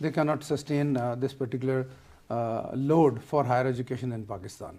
they cannot sustain this particular load for higher education in Pakistan.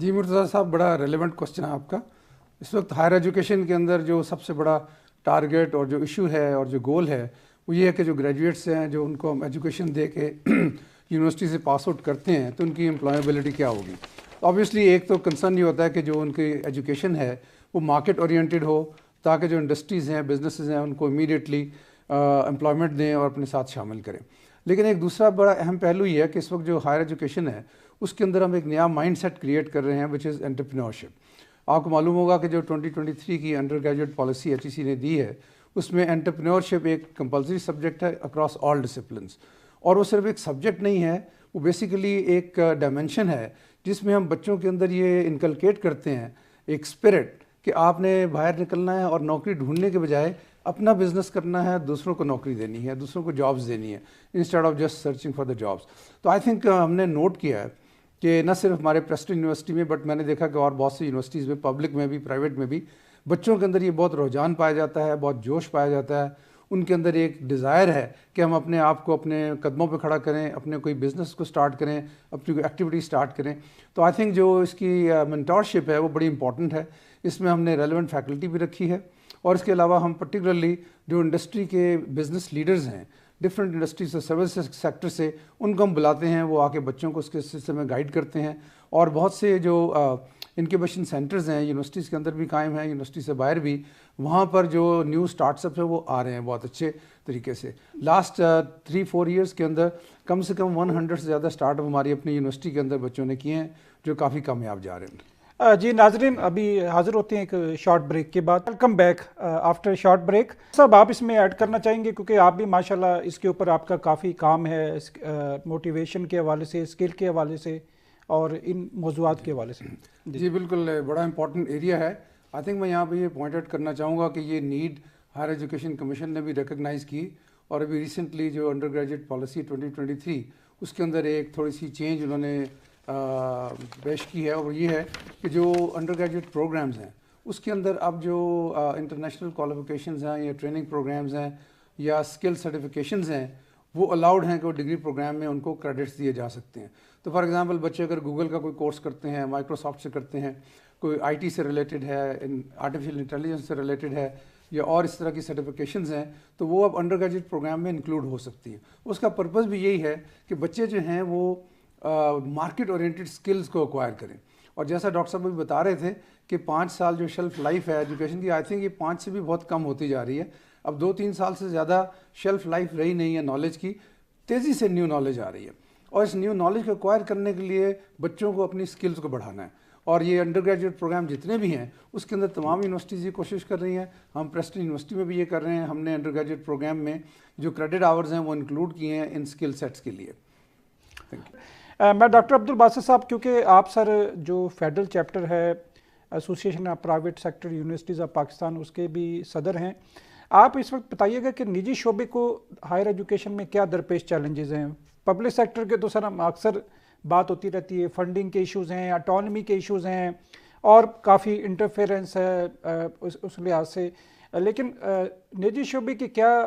جی مرتضیٰ صاحب، بڑا relevant question ہے آپ کا. اس وقت ہائر ایجوکیشن کے اندر جو سب سے بڑا ٹارگیٹ اور جو ایشو ہے اور جو گول ہے وہ یہ ہے کہ جو گریجویٹس ہیں، جو ان کو ہم ایجوکیشن دے کے یونیورسٹی سے پاس آؤٹ کرتے ہیں تو ان کی امپلائیبلٹی کیا ہوگی. آبویسلی ایک تو کنسرن یہ ہوتا ہے کہ جو ان کی ایجوکیشن ہے وہ مارکیٹ اورینٹیڈ ہو، تاکہ جو انڈسٹریز ہیں، بزنسز ہیں، ان کو امیڈیٹلی امپلائمنٹ دیں اور اپنے ساتھ شامل کریں. لیکن ایک دوسرا بڑا اہم پہلو یہ ہے کہ اس وقت جو ہائر ایجوکیشن ہے اس کے اندر ہم ایک نیا مائنڈ سیٹ کریٹ کر رہے ہیں وچ از انٹرپرینورشپ. آپ کو معلوم ہوگا کہ جو 2023 کی انڈر گریجویٹ پالیسی HEC نے دی ہے اس میں انٹرپرینورشپ ایک کمپلسری سبجیکٹ ہے اکراس آل ڈسپلنس. اور وہ صرف ایک سبجیکٹ نہیں ہے، وہ بیسیکلی ایک ڈائمینشن ہے جس میں ہم بچوں کے اندر یہ انکلکیٹ کرتے ہیں ایک اسپرٹ کہ آپ نے باہر نکلنا ہے اور نوکری ڈھونڈنے کے بجائے اپنا بزنس کرنا ہے، دوسروں کو نوکری دینی ہے، دوسروں کو جابز دینی ہے instead of just searching for the jobs. تو آئی تھنک ہم نے نوٹ کیا ہے کہ نہ صرف ہمارے پریسٹن یونیورسٹی میں بٹ میں نے دیکھا کہ اور بہت سی یونیورسٹیز میں، پبلک میں بھی، پرائیویٹ میں بھی بچوں کے اندر یہ بہت رجحان پایا جاتا ہے، بہت جوش پایا جاتا ہے. ان کے اندر ایک ڈیزائر ہے کہ ہم اپنے آپ کو اپنے قدموں پہ کھڑا کریں، اپنے کوئی بزنس کو سٹارٹ کریں، اپنی کوئی ایکٹیویٹی سٹارٹ کریں. تو آئی تھنک جو اس کی مینٹورشپ ہے وہ بڑی امپورٹنٹ ہے. اس میں ہم نے ریلیونٹ فیکلٹی بھی رکھی ہے اور اس کے علاوہ ہم پرٹیکولرلی جو انڈسٹری کے بزنس لیڈرز ہیں ڈفرینٹ انڈسٹریز سے، سروس سیکٹر سے، ان کو ہم بلاتے ہیں، وہ آ کے بچوں کو اس کے سلسلے میں گائیڈ کرتے ہیں. اور بہت سے جو انکیوبیشن سینٹرز ہیں یونیورسٹیز کے اندر بھی قائم ہیں، یونیورسٹی سے باہر بھی، وہاں پر جو نیو اسٹارٹس اپ ہیں وہ آ رہے ہیں بہت اچھے طریقے سے. لاسٹ 3-4 ایئرس کے اندر کم سے کم 100 سے زیادہ اسٹارٹ اپ ہماری اپنی یونیورسٹی کے اندر بچوں نے کیے ہیں جو کافی کامیاب جا رہے ہیں. جی ناظرین، ابھی حاضر ہوتے ہیں ایک شارٹ بریک کے بعد. Welcome back after short break. صاحب آپ اس میں ایڈ کرنا چاہیں گے کیونکہ آپ بھی ماشاءاللہ اس کے اوپر آپ کا کافی کام ہے، موٹیویشن کے حوالے سے، اسکل کے حوالے سے اور ان موضوعات کے حوالے سے. جی بالکل، بڑا امپورٹنٹ ایریا ہے. آئی تھنک میں یہاں پہ یہ پوائنٹ آؤٹ کرنا چاہوں گا کہ یہ نیڈ ہائر ایجوکیشن کمیشن نے بھی ریکگنائز کی اور ابھی ریسنٹلی جو انڈر گریجویٹ پالیسی 2023 اس کے اندر ایک تھوڑی سی چینج انہوں نے پیش کی ہے. اور یہ ہے کہ جو انڈر گریجویٹ پروگرامز ہیں اس کے اندر اب جو انٹرنیشنل کوالیفیکیشنز ہیں یا ٹریننگ پروگرامز ہیں یا اسکل سرٹیفکیشنز ہیں وہ الاؤڈ ہیں کہ وہ ڈگری پروگرام میں ان کو کریڈٹس دیے جا سکتے ہیں. تو فار ایگزامپل بچے اگر گوگل کا کوئی کورس کرتے ہیں، مائکروسافٹ سے کرتے ہیں، کوئی IT سے ریلیٹڈ ہے، آرٹیفیشیل انٹیلیجنس سے ریلیٹڈ ہے یا اور اس طرح کی سرٹیفکیشنز ہیں تو وہ اب انڈر گریجویٹ پروگرام میں انکلوڈ ہو سکتی ہیں. اس کا پرپز بھی یہی ہے کہ بچے جو ہیں وہ مارکیٹ اورینٹیڈ سکلز کو ایکوائر کریں. اور جیسا ڈاکٹر صاحب بھی بتا رہے تھے کہ 5 سال جو شیلف لائف ہے ایجوکیشن کی، آئی تھنک یہ 5 سے بھی بہت کم ہوتی جا رہی ہے. اب 2-3 سال سے زیادہ شیلف لائف رہی نہیں ہے نالج کی. تیزی سے نیو نالج آ رہی ہے اور اس نیو نالج کو ایکوائر کرنے کے لیے بچوں کو اپنی سکلز کو بڑھانا ہے. اور یہ انڈر گریجویٹ پروگرام جتنے بھی ہیں اس کے اندر تمام یونیورسٹیز یہ کوشش کر رہی ہیں. ہم پریسٹن یونیورسٹی میں بھی یہ کر رہے ہیں. ہم نے انڈر گریجویٹ پروگرام میں جو کریڈٹ آورز ہیں وہ انکلوڈ کیے ہیں ان سکل سیٹس کے لیے. Thank you. میں ڈاکٹر عبدالباسط صاحب، کیونکہ آپ سر جو فیڈرل چیپٹر ہے association of private sector universities of Pakistan اس کے بھی صدر ہیں، آپ اس وقت بتائیے گا کہ نجی شعبے کو ہائر ایجوکیشن میں کیا درپیش چیلنجز ہیں؟ پبلک سیکٹر کے تو سر ہم اکثر بات ہوتی رہتی ہے، فنڈنگ کے ایشوز ہیں، اٹانومی کے ایشوز ہیں اور کافی انٹرفیرنس ہے اس لحاظ سے. لیکن نجی شعبے کے کیا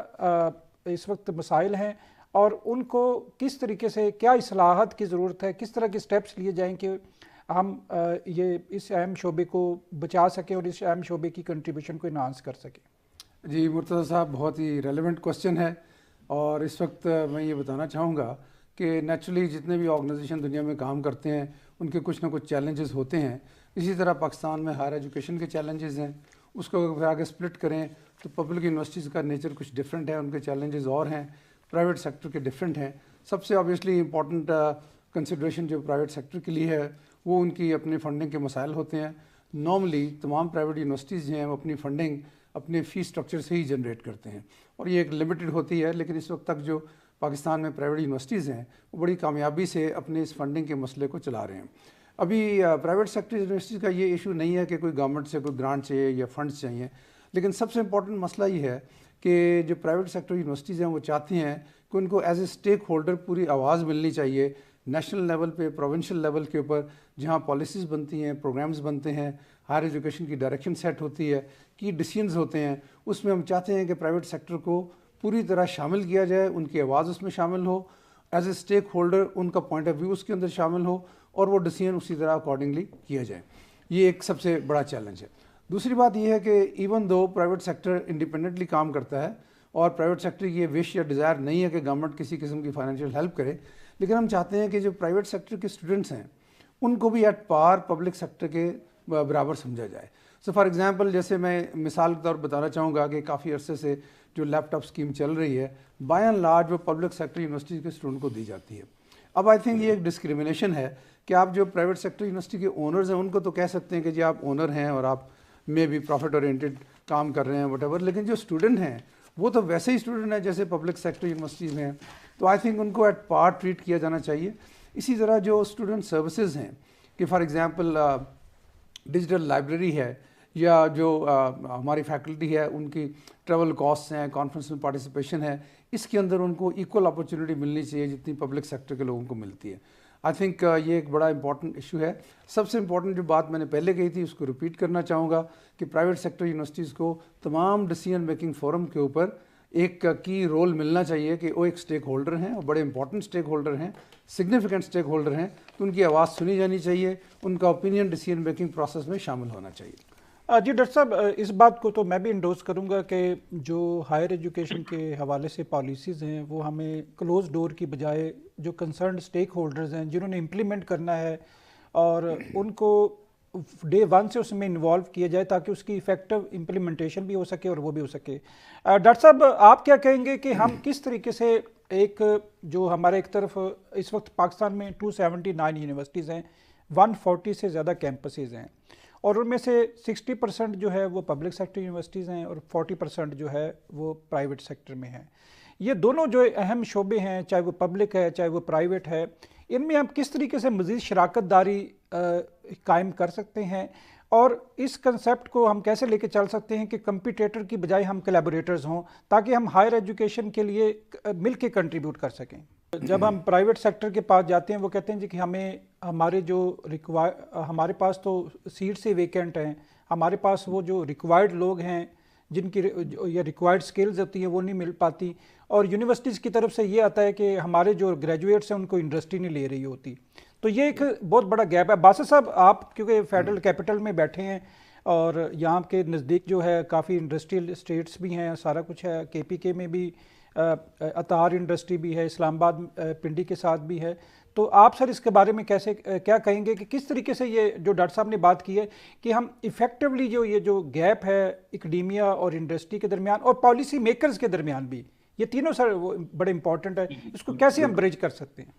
اس وقت مسائل ہیں اور ان کو کس طریقے سے، کیا اصلاحات کی ضرورت ہے، کس طرح کے سٹیپس لیے جائیں کہ ہم یہ اس اہم شعبے کو بچا سکیں اور اس اہم شعبے کی کنٹریبیوشن کو انہانس کر سکیں؟ جی مرتضیٰ صاحب، بہت ہی ریلیونٹ کوسچن ہے. اور اس وقت میں یہ بتانا چاہوں گا کہ نیچرلی جتنے بھی آرگنائزیشن دنیا میں کام کرتے ہیں ان کے کچھ نہ کچھ چیلنجز ہوتے ہیں. اسی طرح پاکستان میں ہائر ایجوکیشن کے چیلنجز ہیں. اس کو اگر آگے سپلٹ کریں تو پبلک یونیورسٹیز کا نیچر کچھ ڈفرینٹ ہے، ان کے چیلنجز اور ہیں. پرائیویٹ سیکٹر کے ڈفرینٹ ہیں. سب سے آبویسلی امپورٹنٹ کنسیڈریشن جو پرائیویٹ سیکٹر کے لیے ہے وہ ان کی اپنے فنڈنگ کے مسائل ہوتے ہیں. نارملی تمام پرائیویٹ یونیورسٹیز جو ہیں وہ اپنی فنڈنگ اپنے فی اسٹرکچر سے ہی جنریٹ کرتے ہیں اور یہ ایک لمیٹڈ ہوتی ہے. لیکن اس وقت تک جو پاکستان میں پرائیویٹ یونیورسٹیز ہیں وہ بڑی کامیابی سے اپنے اس فنڈنگ کے مسئلے کو چلا رہے ہیں. ابھی پرائیویٹ سیکٹر یونیورسٹیز کا یہ ایشو نہیں ہے کہ کوئی گورنمنٹ سے کوئی گرانٹ چاہیے یا فنڈس چاہیے. لیکن سب سے امپورٹنٹ مسئلہ یہ ہے کہ جو پرائیویٹ سیکٹر یونیورسٹیز ہیں وہ چاہتی ہیں کہ ان کو ایز اے اسٹیک ہولڈر پوری آواز ملنی چاہیے نیشنل لیول پہ، پروونشل لیول کے اوپر، جہاں پالیسیز بنتی ہیں، پروگرامز بنتے ہیں، ہائر ایجوکیشن کی ڈائریکشن سیٹ ہوتی ہے، کی ڈیسیژنز ہوتے ہیں. اس میں ہم چاہتے ہیں کہ پرائیویٹ سیکٹر کو پوری طرح شامل کیا جائے، ان کی آواز اس میں شامل ہو، ایز اے اسٹیک ہولڈر ان کا پوائنٹ آف ویو اس کے اندر شامل ہو اور وہ ڈیسیجن اسی طرح اکارڈنگلی کیا جائے. یہ ایک سب سے بڑا چیلنج ہے. دوسری بات یہ ہے کہ even the private sector independently کام کرتا ہے اور پرائیویٹ سیکٹر کی یہ وش یا ڈیزائر نہیں ہے کہ گورنمنٹ کسی قسم کی فائنینشیل ہیلپ کرے, لیکن ہم چاہتے ہیں کہ جو پرائیویٹ سیکٹر کے اسٹوڈنٹس ہیں ان کو بھی ایٹ پار پبلک سیکٹر کے برابر سمجھا جائے. سو فار ایگزامپل جیسے میں مثال کے طور پر بتانا چاہوں گا کہ کافی عرصے سے جو لیپ ٹاپ اسکیم چل رہی ہے بائی اینڈ لارج وہ پبلک سیکٹر یونیورسٹی کے اسٹوڈنٹ کو دی جاتی ہے. اب آئی تھنک یہ ایک ڈسکریمنیشن ہے کہ آپ جو پرائیویٹ سیکٹر یونیورسٹی کے اونرز ہیں ان کو تو کہہ سکتے ہیں کہ جی آپ اونر ہیں اور آپ میں بھی پروفٹ اورینٹیڈ کام کر رہے ہیں وٹ ایور, لیکن جو اسٹوڈنٹ ہیں وہ تو ویسے ہی اسٹوڈنٹ ہیں جیسے پبلک سیکٹر یونیورسٹیز ہیں. تو آئی تھنک ان کو ایٹ پار ٹریٹ کیا جانا چاہیے. اسی طرح جو اسٹوڈنٹ سروسز ہیں کہ فار ایگزامپل ڈیجیٹل لائبریری ہے یا جو ہماری فیکلٹی ہے ان کی ٹریول کاسٹ ہیں, کانفرنس میں پارٹیسپیشن ہے, اس کے اندر ان کو ایکول اپرچونیٹی ملنی چاہیے جتنی پبلک سیکٹر کے لوگوں کو ملتی ہے. آئی تھنک یہ ایک بڑا امپورٹنٹ ایشو ہے. سب سے امپورٹنٹ جو بات میں نے پہلے کہی تھی اس کو ریپیٹ کرنا چاہوں گا کہ پرائیویٹ سیکٹر یونیورسٹیز کو تمام ڈیسیجن میکنگ فورم کے اوپر ایک کی رول ملنا چاہیے کہ وہ ایک اسٹیک ہولڈر ہیں اور بڑے امپورٹنٹ اسٹیک ہولڈر ہیں, سگنیفیکنٹ اسٹیک ہولڈر ہیں, تو ان کی آواز سنی جانی چاہیے, ان کا اوپینین ڈیسیجن میکنگ پروسیس میں شامل ہونا چاہیے. جی ڈاکٹر صاحب, اس بات کو تو میں بھی انڈورس کروں گا کہ جو ہائر ایجوکیشن کے حوالے سے پالیسیز ہیں وہ ہمیں کلوز ڈور کی بجائے جو کنسرنڈ اسٹیک ہولڈرز ہیں جنہوں نے امپلیمنٹ کرنا ہے اور ان کو ڈے ون سے اس میں انوالو کیا جائے تاکہ اس کی ایفیکٹو امپلیمنٹیشن بھی ہو سکے اور وہ بھی ہو سکے. ڈاکٹر صاحب آپ کیا کہیں گے کہ ہم کس طریقے سے ایک جو ہمارے ایک طرف اس وقت پاکستان میں 279 یونیورسٹیز ہیں, 140 سے زیادہ کیمپسز ہیں اور ان میں سے 60% جو ہے وہ پبلک سیکٹر یونیورسٹیز ہیں اور 40% جو ہے وہ پرائیویٹ سیکٹر میں ہیں. یہ دونوں جو اہم شعبے ہیں, چاہے وہ پبلک ہے چاہے وہ پرائیویٹ ہے, ان میں ہم کس طریقے سے مزید شراکت داری قائم کر سکتے ہیں اور اس کنسیپٹ کو ہم کیسے لے کے چل سکتے ہیں کہ کمپیٹیٹر کی بجائے ہم کولیبوریٹرز ہوں تاکہ ہم ہائر ایجوکیشن کے لیے مل کے کنٹریبیوٹ کر سکیں. جب ہم پرائیویٹ سیکٹر کے پاس جاتے ہیں وہ کہتے ہیں جی کہ ہمیں ہمارے جو ہمارے پاس تو سیٹ سے ویکینٹ ہیں, ہمارے پاس وہ جو ریکوائرڈ لوگ ہیں جن کی یا ریکوائرڈ سکلز ہوتی ہیں وہ نہیں مل پاتی, اور یونیورسٹیز کی طرف سے یہ آتا ہے کہ ہمارے جو گریجویٹس ہیں ان کو انڈسٹری نہیں لے رہی ہوتی. تو یہ ایک بہت بڑا گیپ ہے. باسط صاحب آپ کیونکہ فیڈرل کیپٹل میں بیٹھے ہیں اور یہاں کے نزدیک جو ہے کافی انڈسٹریل اسٹیٹس بھی ہیں, سارا کچھ ہے, کے پی کے میں بھی اتار انڈسٹری بھی ہے, اسلام آباد پنڈی کے ساتھ بھی ہے. تو آپ سر اس کے بارے میں کیسے کیا کہیں گے کہ کس طریقے سے یہ جو ڈاکٹر صاحب نے بات کی ہے کہ ہم ایفیکٹولی جو یہ جو گیپ ہے اکیڈیمیا اور انڈسٹری کے درمیان اور پالیسی میکرز کے درمیان بھی, یہ تینوں سر وہ بڑے امپورٹنٹ ہے, اس کو کیسے ہم بریج کر سکتے ہیں؟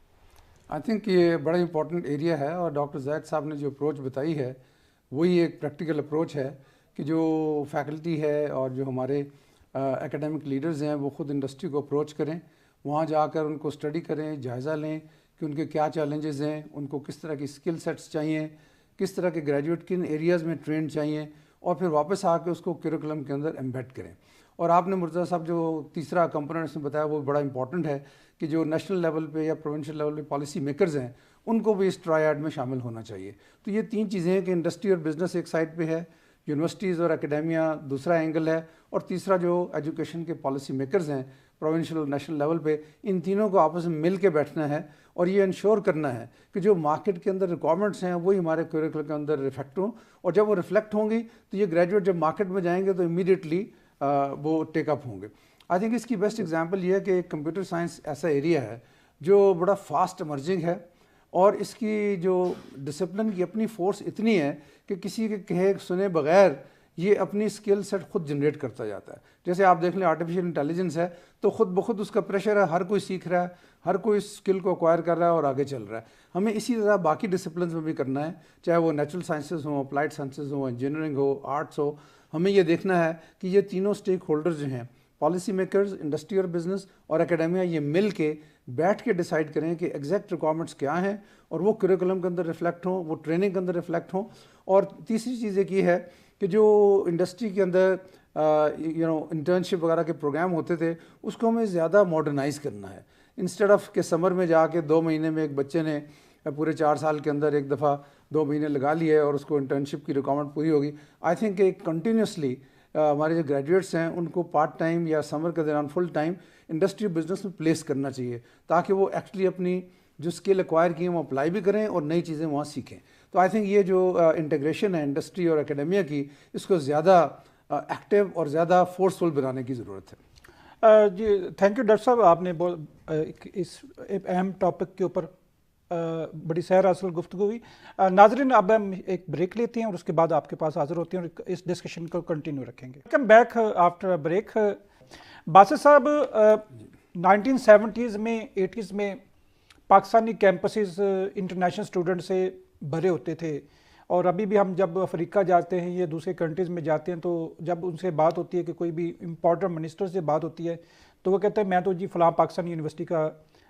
آئی تھنک یہ بڑا امپورٹنٹ ایریا ہے اور ڈاکٹر زید صاحب نے جو اپروچ بتائی ہے وہی ایک پریکٹیکل اپروچ ہے کہ جو فیکلٹی ہے اور جو ہمارے اکیڈمک لیڈرز ہیں وہ خود انڈسٹری کو اپروچ کریں, وہاں جا کر ان کو اسٹڈی کریں, جائزہ لیں کہ ان کے کیا چیلنجز ہیں, ان کو کس طرح کی اسکل سیٹس چاہیے, کس طرح کے گریجویٹ کن ایریاز میں ٹرینڈ چاہیے, اور پھر واپس آ کے اس کو کریکولم کے اندر ایمبیڈ کریں. اور آپ نے مرتضیٰ صاحب جو تیسرا کمپوننٹ اس نے بتایا وہ بڑا امپورٹنٹ ہے کہ جو نیشنل لیول پہ یا پروونشل لیول پہ پالیسی میکرز ہیں ان کو بھی اس ٹرائیڈ میں شامل ہونا چاہیے. تو یہ تین چیزیں ہیں کہ انڈسٹری اور بزنس ایک سائڈ پہ ہے, یونیورسٹیز اور اکیڈیمیا دوسرا اینگل ہے, اور تیسرا جو ایجوکیشن کے پالیسی میکرز ہیں پروونشل اور نیشنل لیول پہ, ان تینوں کو آپس میں مل کے بیٹھنا ہے اور یہ انشور کرنا ہے کہ جو مارکیٹ کے اندر ریکوائرمنٹس ہیں وہی ہمارے کریکولم کے اندر ریفلیکٹ ہوں, اور جب وہ ریفلیکٹ ہوں گی تو یہ گریجویٹ جب مارکیٹ میں جائیں گے تو امیڈیٹلی وہ ٹیک اپ ہوں گے. آئی تھنک اس کی بیسٹ ایگزامپل یہ ہے کہ کمپیوٹر سائنس ایسا ایریا ہے جو بڑا فاسٹ ایمرجنگ ہے اور اس کی جو ڈسپلن کی اپنی فورس اتنی ہے کہ کسی کے کہے سنے بغیر یہ اپنی اسکل سیٹ خود جنریٹ کرتا جاتا ہے. جیسے آپ دیکھ لیں آرٹیفیشیل انٹیلیجنس ہے تو خود بخود اس کا پریشر ہے, ہر کوئی سیکھ رہا ہے, ہر کوئی اسکل کو ایکوائر کر رہا ہے اور آگے چل رہا ہے. ہمیں اسی طرح باقی ڈسپلنس میں بھی کرنا ہے, چاہے وہ نیچرل سائنسز ہوں, اپلائڈ سائنسز ہوں, انجینئرنگ ہو, آرٹس ہو. ہمیں یہ دیکھنا ہے کہ یہ تینوں اسٹیک ہولڈر جو ہیں پالیسی میکرز, انڈسٹری اور بزنس اور اکیڈیمیا, یہ مل کے بیٹھ کے ڈیسائیڈ کریں کہ ایگزیکٹ ریکوائرمنٹس کیا ہیں اور وہ کریکولم کے اندر ریفلیکٹ ہوں, وہ ٹریننگ کے اندر ریفلیکٹ ہوں. اور تیسری چیز ایک یہ ہے کہ جو انڈسٹری کے اندر انٹرنشپ وغیرہ کے پروگرام ہوتے تھے اس کو ہمیں زیادہ ماڈرنائز کرنا ہے. انسٹیڈ آف کہ سمر میں جا کے 2 مہینے میں ایک بچے نے پورے 4 سال کے اندر ایک دفعہ 2 مہینے لگا لیے اور اس کو انٹرنشپ کی ریکوائرمنٹ پوری ہوگی. آئی تھنک کہ کنٹینیوسلی ہمارے جو گریجویٹس ہیں ان کو پارٹ ٹائم یا سمر کے دوران فل ٹائم انڈسٹری بزنس میں پلیس کرنا چاہیے تاکہ وہ ایکچولی اپنی جو اسکل ایکوائر کی ہیں وہ اپلائی بھی کریں اور نئی چیزیں وہاں سیکھیں. تو آئی تھنک یہ جو انٹیگریشن ہے انڈسٹری اور اکیڈمیا کی, اس کو زیادہ ایکٹیو اور زیادہ فورسفل بنانے کی ضرورت ہے. جی تھینک یو ڈاکٹر صاحب, آپ نے اس اہم ٹاپک کے اوپر بڑی سیر حاصل گفتگو ہوئی. ناظرین اب ہم ایک بریک لیتے ہیں اور اس کے بعد آپ کے پاس حاضر ہوتے ہیں اور اس ڈسکشن کو کنٹینیو رکھیں گے. Welcome back after break. Basit صاحب 1970s میں 80s میں پاکستانی کیمپسز انٹرنیشنل اسٹوڈنٹ سے بھرے ہوتے تھے, اور ابھی بھی ہم جب افریقہ جاتے ہیں یا دوسرے کنٹریز میں جاتے ہیں تو جب ان سے بات ہوتی ہے کہ کوئی بھی امپورٹنٹ منسٹر سے بات ہوتی ہے تو وہ کہتے ہیں میں تو جی فلاں پاکستانی یونیورسٹی کا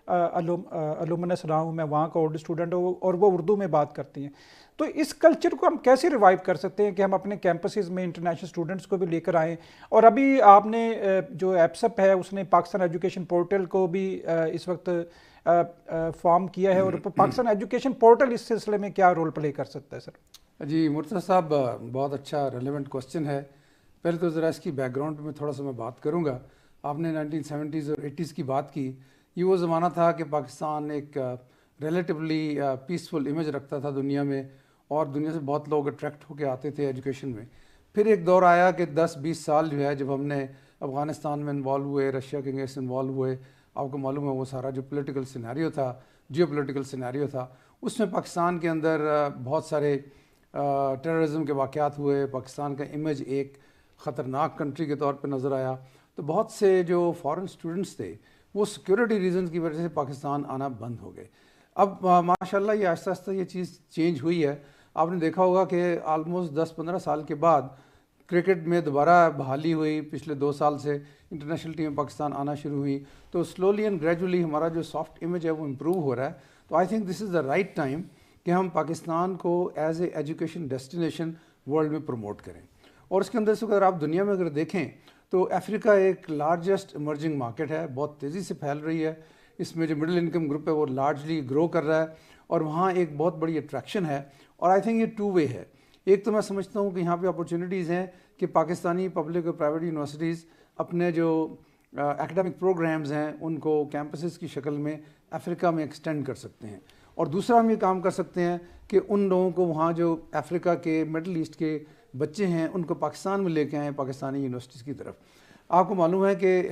الومنس رہا ہوں, میں وہاں کا اولڈ اسٹوڈنٹ ہوں, اور وہ اردو میں بات کرتی ہیں. تو اس کلچر کو ہم کیسے ریوائیو کر سکتے ہیں کہ ہم اپنے کیمپسز میں انٹرنیشنل اسٹوڈنٹس کو بھی لے کر آئیں؟ اور ابھی آپ نے جو ایپسپ ہے اس نے پاکستان ایجوکیشن پورٹل کو بھی اس وقت فارم کیا ہے, اور پاکستان ایجوکیشن پورٹل اس سلسلے میں کیا رول پلے کر سکتا ہے سر؟ جی مرتضیٰ صاحب, بہت اچھا ریلیونٹ کوسچن ہے. پہلے تو ذرا اس کی بیک گراؤنڈ پہ میں تھوڑا سا بات کروں گا. آپ نے 1970s اور 80s کی بات کی. یہ وہ زمانہ تھا کہ پاکستان ایک ریلیٹیولی پیسفل امیج رکھتا تھا دنیا میں, اور دنیا سے بہت لوگ اٹریکٹ ہو کے آتے تھے ایجوکیشن میں. پھر ایک دور آیا کہ 10-20 سال جو ہے جب ہم نے افغانستان میں انوالو ہوئے, رشیا کے اگینسٹ انوالو ہوئے, آپ کو معلوم ہے وہ سارا جو پولیٹیکل سینیریو تھا, جیو پولیٹیکل سینیریو تھا, اس میں پاکستان کے اندر بہت سارے ٹیررزم کے واقعات ہوئے. پاکستان کا امیج ایک خطرناک کنٹری کے طور پہ نظر آیا. تو بہت سے جو فارن اسٹوڈنٹس تھے وہ سیکیورٹی ریزنز کی وجہ سے پاکستان آنا بند ہو گئے. اب ماشاءاللہ یہ آہستہ آہستہ یہ چیز چینج ہوئی ہے. آپ نے دیکھا ہوگا کہ آلموسٹ 10-15 سال کے بعد کرکٹ میں دوبارہ بحالی ہوئی. پچھلے 2 سال سے انٹرنیشنل ٹیم پاکستان آنا شروع ہوئی. تو سلولی اینڈ گریجولی ہمارا جو سافٹ امیج ہے وہ امپروو ہو رہا ہے. تو I think this is the right time کہ ہم پاکستان کو as a education destination world میں پروموٹ کریں. اور اس کے اندر سے اگر آپ دنیا میں اگر دیکھیں تو افریقہ ایک لارجسٹ ایمرجنگ مارکیٹ ہے, بہت تیزی سے پھیل رہی ہے. اس میں جو مڈل انکم گروپ ہے وہ لارجلی گرو کر رہا ہے, اور وہاں ایک بہت بڑی اٹریکشن ہے. اور آئی تھنک یہ 2 وے ہے. ایک تو میں سمجھتا ہوں کہ یہاں پہ اپرچونیٹیز ہیں کہ پاکستانی پبلک اور پرائیویٹ یونیورسٹیز اپنے جو ایکڈیمک پروگرامز ہیں ان کو کیمپسز کی شکل میں افریقہ میں ایکسٹینڈ کر سکتے ہیں. اور دوسرا ہم یہ کام کر سکتے ہیں کہ ان لوگوں کو وہاں جو افریقہ کے مڈل ایسٹ کے بچے ہیں ان کو پاکستان میں لے کے آئیں پاکستانی یونیورسٹیز کی طرف. آپ کو معلوم ہے کہ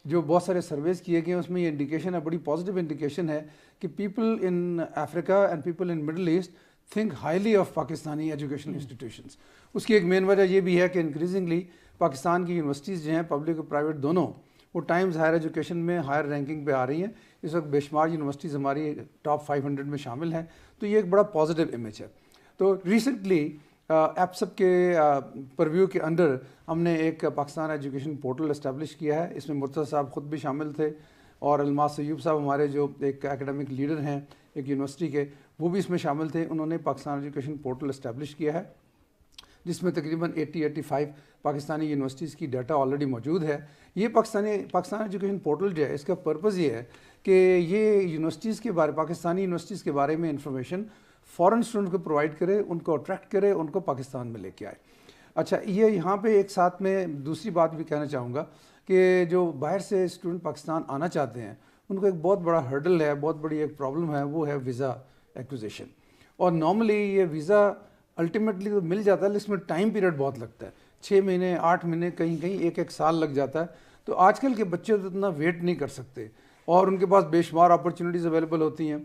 جو بہت سارے سرویز کیے گئے ہیں اس میں یہ انڈیکیشن ہے, بڑی پازیٹیو انڈیکیشن ہے کہ people in Africa and people in Middle East think highly of Pakistani education institutions. اس کی ایک مین وجہ یہ بھی ہے کہ انکریزنگلی پاکستان کی یونیورسٹیز جو ہیں پبلک اور پرائیویٹ دونوں, وہ ٹائمز ہائر ایجوکیشن میں ہائر رینکنگ پہ آ رہی ہیں. اس وقت بے شمار یونیورسٹیز ہماری ٹاپ 500 میں شامل ہیں. تو یہ ایک بڑا پازیٹیو امیج ہے. تو ریسنٹلی ایپسپ کے پرویو کے انڈر ہم نے ایک پاکستان ایجوکیشن پورٹل اسٹیبلش کیا ہے. اس میں مرتضیٰ صاحب خود بھی شامل تھے, اور الماس ایوب صاحب ہمارے جو ایک اکیڈمک لیڈر ہیں ایک یونیورسٹی کے, وہ بھی اس میں شامل تھے. انہوں نے پاکستان ایجوکیشن پورٹل اسٹیبلش کیا ہے جس میں تقریباً 80-85 پاکستانی یونیورسٹیز کی ڈیٹا آلریڈی موجود ہے. یہ پاکستان ایجوکیشن پورٹل جو ہے اس کا پرپز یہ ہے کہ یہ یونیورسٹیز کے بارے پاکستانی یونیورسٹیز کے بارے میں انفارمیشن فارن اسٹوڈنٹ کو پرووائڈ کرے, ان کو اٹریکٹ کرے, ان کو پاکستان میں لے کے آئے. اچھا, یہ یہاں پہ ایک ساتھ میں دوسری بات بھی کہنا چاہوں گا کہ جو باہر سے اسٹوڈنٹ پاکستان آنا چاہتے ہیں ان کو ایک بہت بڑا ہرڈل ہے, بہت بڑی ایک پرابلم ہے, وہ ہے ویزا ایکوزیشن. اور نارملی یہ ویزا الٹیمیٹلی تو مل جاتا ہے لیکن اس میں ٹائم پیریڈ بہت لگتا ہے, 6 مہینے 8 مہینے, کہیں کہیں 1 سال لگ جاتا ہے. تو آج کل کے بچے تو اتنا ویٹ نہیں کر سکتے اور ان کے پاس بے شمار اپرچونیٹیز اویلیبل ہوتی ہیں.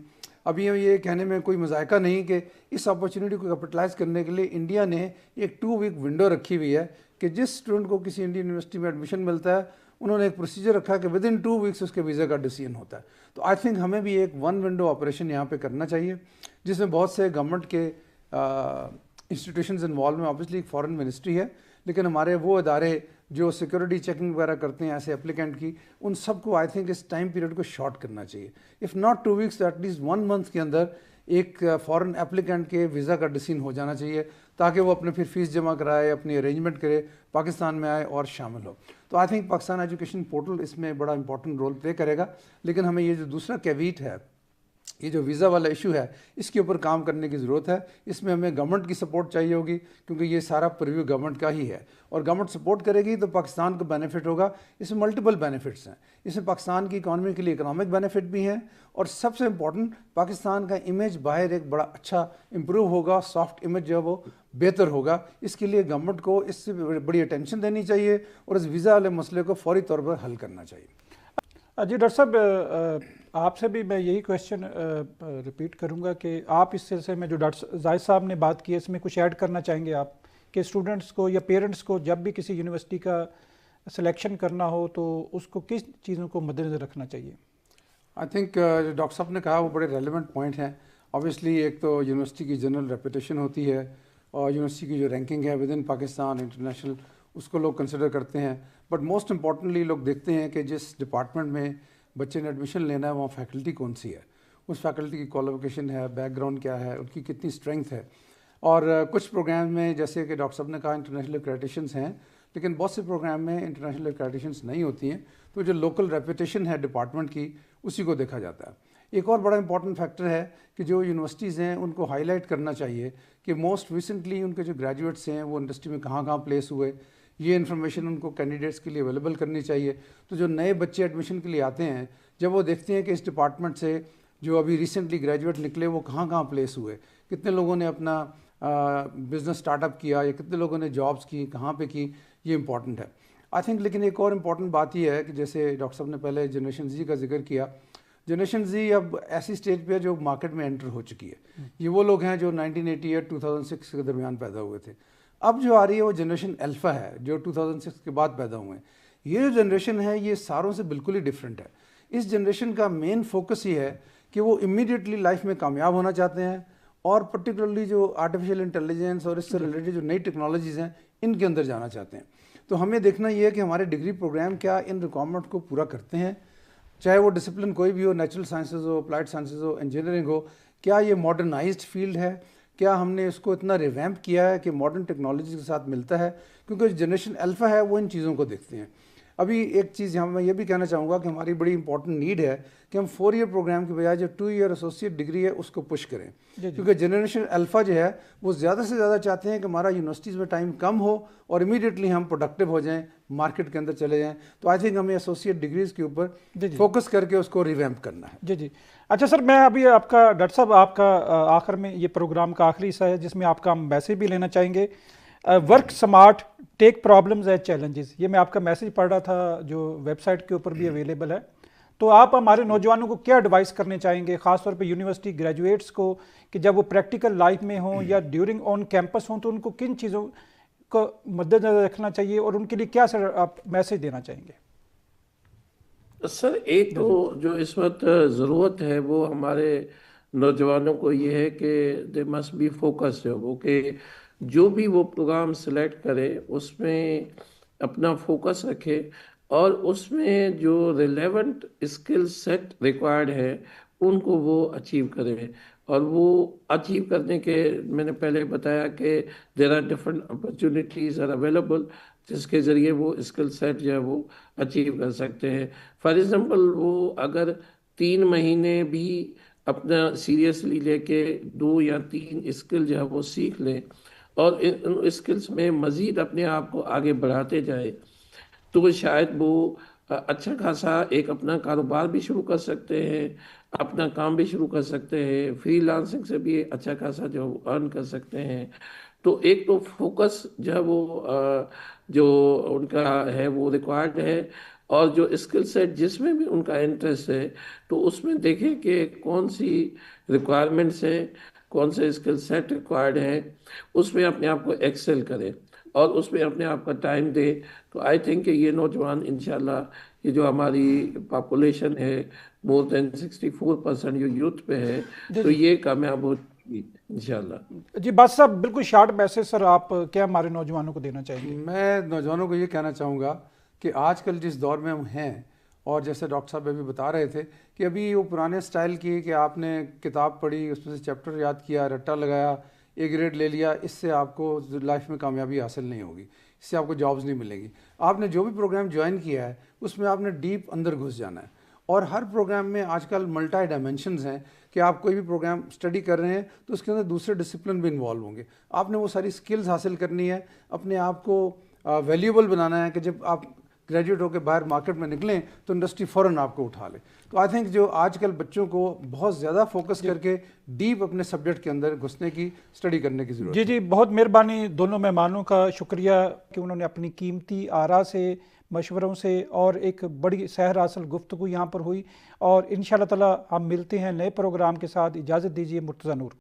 ابھی یہ کہنے میں کوئی مذائقہ نہیں کہ اس اپرچونیٹی کو کیپٹلائز کرنے کے لیے انڈیا نے ایک 2 ویک ونڈو رکھی ہوئی ہے کہ جس اسٹوڈنٹ کو کسی انڈین یونیورسٹی میں ایڈمیشن ملتا ہے انہوں نے ایک پروسیجر رکھا ہے کہ ود ان 2 ویکس اس کے ویزا کا ڈیسیژن ہوتا ہے. تو آئی تھنک ہمیں بھی ایک 1 ونڈو آپریشن یہاں پہ کرنا چاہیے جس میں بہت سے گورنمنٹ کے انسٹیٹیوشنز انوالو ہیں. آبویسلی ایک فارن منسٹری ہے لیکن ہمارے وہ ادارے جو سیکورٹی چیکنگ وغیرہ کرتے ہیں ایسے اپلیکینٹ کی, ان سب کو آئی تھنک اس ٹائم پیریڈ کو شارٹ کرنا چاہیے. If not 2 weeks at least 1 month کے اندر ایک فارن اپلیکینٹ کے ویزا کا ڈیسیژن ہو جانا چاہیے تاکہ وہ اپنے پھر فیس جمع کرائے, اپنی ارینجمنٹ کرے, پاکستان میں آئے اور شامل ہو. تو I think Pakistan education portal اس میں بڑا امپورٹنٹ رول پلے کرے گا. لیکن ہمیں یہ جو دوسرا کیویٹ ہے یہ جو ویزا والا ایشو ہے اس کے اوپر کام کرنے کی ضرورت ہے. اس میں ہمیں گورنمنٹ کی سپورٹ چاہیے ہوگی کیونکہ یہ سارا پریویو گورنمنٹ کا ہی ہے, اور گورنمنٹ سپورٹ کرے گی تو پاکستان کو بینیفٹ ہوگا. اس میں ملٹیپل بینیفٹس ہیں. اس میں پاکستان کی اکانومی کے لیے اکنامک بینیفٹ بھی ہیں, اور سب سے امپورٹنٹ پاکستان کا امیج باہر ایک بڑا اچھا امپروو ہوگا, سافٹ امیج جو ہے وہ بہتر ہوگا. اس کے لیے گورنمنٹ کو اس سے بڑی اٹینشن دینی چاہیے اور اس ویزا والے مسئلے کو فوری طور پر حل کرنا چاہیے. جی ڈاکٹر صاحب, آپ سے بھی میں یہی کویشچن ریپیٹ کروں گا کہ آپ اس سلسلے میں جو ڈاکٹر زاہد صاحب نے بات کی ہے اس میں کچھ ایڈ کرنا چاہیں گے آپ کہ اسٹوڈنٹس کو یا پیرنٹس کو جب بھی کسی یونیورسٹی کا سلیکشن کرنا ہو تو اس کو کس چیزوں کو مد نظر رکھنا چاہیے؟ آئی تھنک ڈاکٹر صاحب نے کہا وہ بڑے ریلیونٹ پوائنٹ ہیں. آبویسلی ایک تو یونیورسٹی کی جنرل ریپوٹیشن ہوتی ہے, اور یونیورسٹی کی جو رینکنگ ہے ود ان پاکستان انٹرنیشنل اس کو لوگ کنسیڈر کرتے ہیں. بٹ موسٹ امپورٹنٹلی لوگ دیکھتے ہیں کہ جس ڈپارٹمنٹ میں بچے نے ایڈمیشن لینا ہے وہاں فیکلٹی کون سی ہے, اس فیکلٹی کی کوالیفیکیشن ہے, بیک گراؤنڈ کیا ہے, ان کی کتنی اسٹرینتھ ہے. اور کچھ پروگرام میں جیسے کہ ڈاکٹر صاحب نے کہا انٹرنیشنل ایکریڈیٹیشنس ہیں, لیکن بہت سے پروگرام میں انٹرنیشنل ایکریڈیٹیشنس نہیں ہوتی ہیں, تو جو لوکل ریپوٹیشن ہے ڈپارٹمنٹ کی اسی کو دیکھا جاتا ہے. ایک اور بڑا امپورٹنٹ فیکٹر ہے کہ جو یونیورسٹیز ہیں ان کو ہائی لائٹ کرنا چاہیے کہ موسٹ ریسنٹلی ان کے جو گریجویٹس ہیں وہ انڈسٹری میں کہاں کہاں پلیس ہوئے, یہ انفارمیشن ان کو کینڈیڈیٹس کے لیے اویلیبل کرنی چاہیے. تو جو نئے بچے ایڈمیشن کے لیے آتے ہیں جب وہ دیکھتے ہیں کہ اس ڈپارٹمنٹ سے جو ابھی ریسنٹلی گریجویٹ نکلے وہ کہاں کہاں پلیس ہوئے, کتنے لوگوں نے اپنا بزنس اسٹارٹ اپ کیا یا کتنے لوگوں نے جابس کی, کہاں پہ کی, یہ امپورٹنٹ ہے آئی تھنک. لیکن ایک اور امپورٹنٹ بات یہ ہے کہ جیسے ڈاکٹر صاحب نے پہلے جنریشن زی کا ذکر کیا, جنریشن زی اب ایسی اسٹیج پہ ہے جو مارکیٹ میں انٹر ہو چکی ہے. یہ وہ لوگ ہیں جو 1988 2006 کے درمیان پیدا ہوئے تھے. اب جو آ رہی ہے وہ جنریشن الفا ہے جو 2006 کے بعد پیدا ہوئے ہیں. یہ جو جنریشن ہے یہ ساروں سے بالکل ہی ڈفرینٹ ہے. اس جنریشن کا مین فوکس یہ ہے کہ وہ امیڈیٹلی لائف میں کامیاب ہونا چاہتے ہیں, اور پرٹیکولرلی جو آرٹیفیشیل انٹیلیجنس اور اس سے ریلیٹڈ جو نئی ٹیکنالوجیز ہیں ان کے اندر جانا چاہتے ہیں. تو ہمیں دیکھنا یہ ہے کہ ہمارے ڈگری پروگرام کیا ان ریکوائرمنٹ کو پورا کرتے ہیں, چاہے وہ ڈسپلن کوئی بھی ہو, نیچرل سائنسز ہو, اپلائڈ سائنسز ہو, انجینئرنگ ہو. کیا یہ ماڈرنائزڈ فیلڈ ہے, کیا ہم نے اس کو اتنا ریویمپ کیا ہے کہ ماڈرن ٹیکنالوجی کے ساتھ ملتا ہے, کیونکہ جنریشن الفا ہے وہ ان چیزوں کو دیکھتے ہیں. ابھی ایک چیز یہاں میں یہ بھی کہنا چاہوں گا کہ ہماری بڑی امپورٹنٹ نیڈ ہے کہ ہم 4 ایئر پروگرام کے بجائے جو 2 ایئر ایسوسیٹ ڈگری ہے اس کو پش کریں, کیونکہ جنریشن الفا جو ہے وہ زیادہ سے زیادہ چاہتے ہیں کہ ہمارا یونیورسٹیز میں ٹائم کم ہو اور امیڈیٹلی ہم پروڈکٹیو ہو جائیں, مارکیٹ کے اندر چلے جائیں. تو آئی تھنک ہمیں ایسوسیٹ ڈگریز کے اوپر فوکس کر کے اس کو ریویمپ کرنا ہے. جی اچھا سر, میں ابھی آپ کا ڈاکٹر صاحب آپ کا آخر میں یہ پروگرام کا آخری حصہ ہے جس میں آپ کا ہم میسیج بھی لینا چاہیں گے. ورک سمارٹ, ٹیک پرابلمز ایز چیلنجز, یہ میں آپ کا میسیج پڑھ رہا تھا جو ویب سائٹ کے اوپر بھی اویلیبل ہے. تو آپ ہمارے نوجوانوں کو کیا ایڈوائز کرنے چاہیں گے, خاص طور پہ یونیورسٹی گریجویٹس کو, کہ جب وہ پریکٹیکل لائف میں ہوں یا ڈیورنگ آن کیمپس ہوں تو ان کو کن چیزوں کو مد نظر رکھنا چاہیے اور ان کے لیے کیا سر آپ میسیج دینا چاہیں گے؟ سر ایک تو جو اس وقت ضرورت ہے وہ ہمارے نوجوانوں کو یہ ہے کہ دے مسٹ بی فوکس, وہ کہ جو بھی وہ پروگرام سلیکٹ کرے اس میں اپنا فوکس رکھے اور اس میں جو ریلیونٹ اسکل سیٹ ریکوائرڈ ہے ان کو وہ اچیو کرے. اور وہ اچیو کرنے کے میں نے پہلے بتایا کہ there are different opportunities are available جس کے ذریعے وہ اسکل سیٹ جو ہے وہ اچیو کر سکتے ہیں. فار ایگزامپل وہ اگر 3 مہینے بھی اپنا سیریسلی لے کے 2 یا 3 اسکل جو ہے وہ سیکھ لیں اور ان اسکلس میں مزید اپنے آپ کو آگے بڑھاتے جائے تو شاید وہ اچھا خاصا ایک اپنا کاروبار بھی شروع کر سکتے ہیں, اپنا کام بھی شروع کر سکتے ہیں, فری لانسنگ سے بھی اچھا خاصا جو ارن کر سکتے ہیں. تو ایک تو فوکس جو ہے وہ جو ان کا ہے وہ ریکوائرڈ ہے, اور جو اسکل سیٹ جس میں بھی ان کا انٹرسٹ ہے تو اس میں دیکھیں کہ کون سی ریکوائرمنٹس ہیں, کون سے اسکل سیٹ ریکوائرڈ ہیں, اس میں اپنے آپ کو ایکسل کریں اور اس میں اپنے آپ کا ٹائم دے. تو آئی تھنک کہ یہ نوجوان انشاءاللہ یہ جو ہماری پاپولیشن ہے مور دین 64% جو یوتھ پہ ہے تو یہ کامیاب ہو انشاءاللہ. جی بس صاحب بالکل شارٹ میسج سر آپ کیا ہمارے نوجوانوں کو دینا چاہیں گے؟ میں نوجوانوں کو یہ کہنا چاہوں گا کہ آج کل جس دور میں ہم ہیں, اور جیسے ڈاکٹر صاحب ابھی بتا رہے تھے کہ ابھی وہ پرانے سٹائل کی کہ آپ نے کتاب پڑھی, اس میں سے چیپٹر یاد کیا, رٹا لگایا, A گریڈ لے لیا, اس سے آپ کو لائف میں کامیابی حاصل نہیں ہوگی, اس سے آپ کو جابز نہیں ملیں گی. آپ نے جو بھی پروگرام جوائن کیا ہے اس میں آپ نے ڈیپ اندر گھس جانا ہے, اور ہر پروگرام میں آج کل ملٹی ڈائمینشنز ہیں کہ آپ کوئی بھی پروگرام اسٹڈی کر رہے ہیں تو اس کے اندر دوسرے ڈسپلن بھی انوالو ہوں گے. آپ نے وہ ساری اسکلز حاصل کرنی ہے, اپنے آپ کو ویلیوبل بنانا ہے کہ جب آپ گریجویٹ ہو کے باہر مارکیٹ میں نکلیں تو انڈسٹری فوراً آپ کو اٹھا لے. تو آئی تھنک جو آج کل بچوں کو بہت زیادہ فوکس کر کے ڈیپ اپنے سبجیکٹ کے اندر گھسنے کی, اسٹڈی کرنے کی ضرورت ہے. جی بہت مہربانی دونوں مہمانوں کا شکریہ کہ انہوں نے اپنی قیمتی آراء سے, مشوروں سے اور ایک بڑی سحر حاصل گفتگو یہاں پر ہوئی, اور انشاءاللہ تعالی ہم ملتے ہیں نئے پروگرام کے ساتھ. اجازت دیجیے. مرتضیٰ نور.